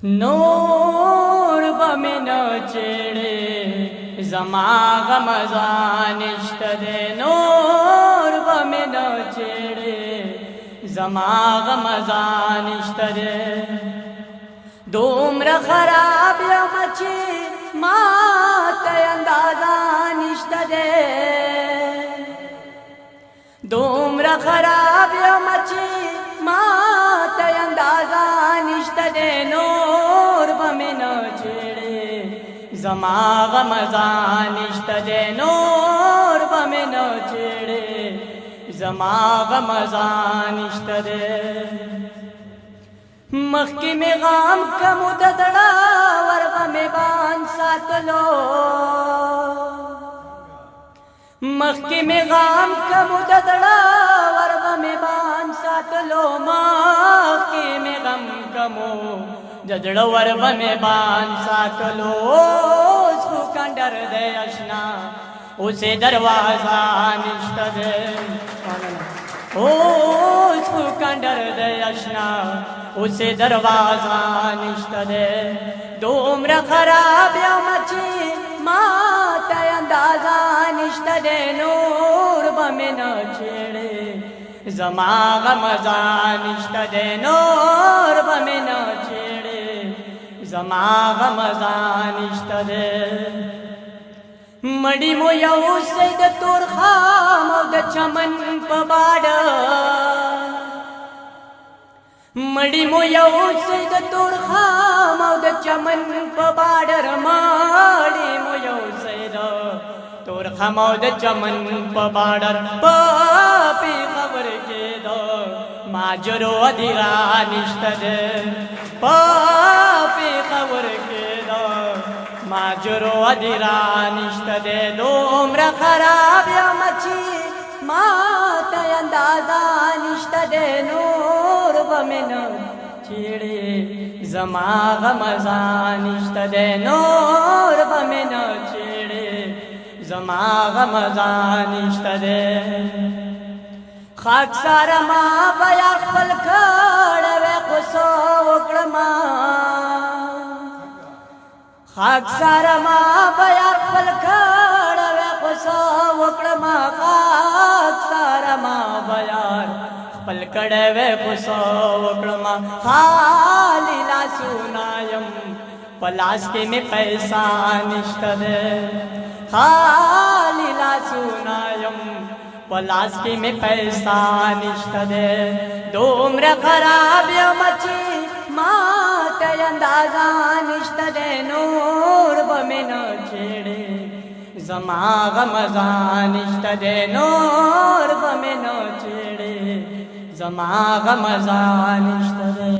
نور بمن چڑے زما غمزان اشتدے نور بمن چڑے زما غمزان اشتدے دومر خراب یمچی مات اندازان اشتدے دومر خراب یمچی مات اندازان اشتدے نور بمن چڑے زما غمزان اشتدے نور بمن چڑے زما غمزان اشتدے مخی میں غام کمو ددڑا وربا میں بان ساتلو مخی میں غام کمو ددڑا وربا میں بان ساتلو مخی میں غم کمو ددڑا وربا میں بان ساتلو اس کو کنڈر دے اشنا اسے دروازہ نشتہ دے اس کو کنڈر دے اشنا اسے دروازہ نشتہ دے دومر خراب یمچی مات اندازہ نشتہ دے نور بمن چڑے زما غمزان نشتہ دے نور بمن چڑے زما غمزان نشتہ دے مڑی مو یو سید تور خام او د چمن په باډ مڑی مو یو سید تور خام او د چمن په باډ مڑی مو یو سید تور خام او د چمن په باډ پاپی خبر کېدو ماجرو ادیرا نشته ده پاپی خبر کېدو ماجرو ادیرا نشتہ دے دومر خراب یمچی مات اندازہ نشتہ دے نور بمن چڑے زما غمزان نشتہ دے نور بمن چڑے زما غمزان نشتہ دے خاک سارا ما بیا خپل کړه خو وکړما خاک سارا ما بیا خپل کړه خو وکړما خاک سارا ما بیا خپل کړه خو وکړما خالی لاسونه یم پلاس کې می پیسہ نشته ده خالی لاسونه یم پلاس کې می پیسہ نشته ده دومر خراب یمچی مات اندازہ نشتہ دے نور بمن چڑے زما غمزان نشتہ دے نور بمن چڑے زما غمزان نشتہ دے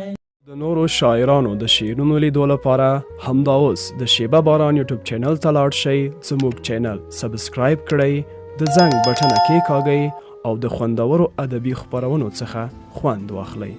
د نورو شاعرانو د شعرونو لیدو لپاره همدا اوس د شیبه باران یوټیوب چینل ته لاړ شئ زموږ چینل سبسکرایب کړئ د زنګ بټنه کېکاږئ او د خوندورو ادبي خپرونو څخه خوند واخلئ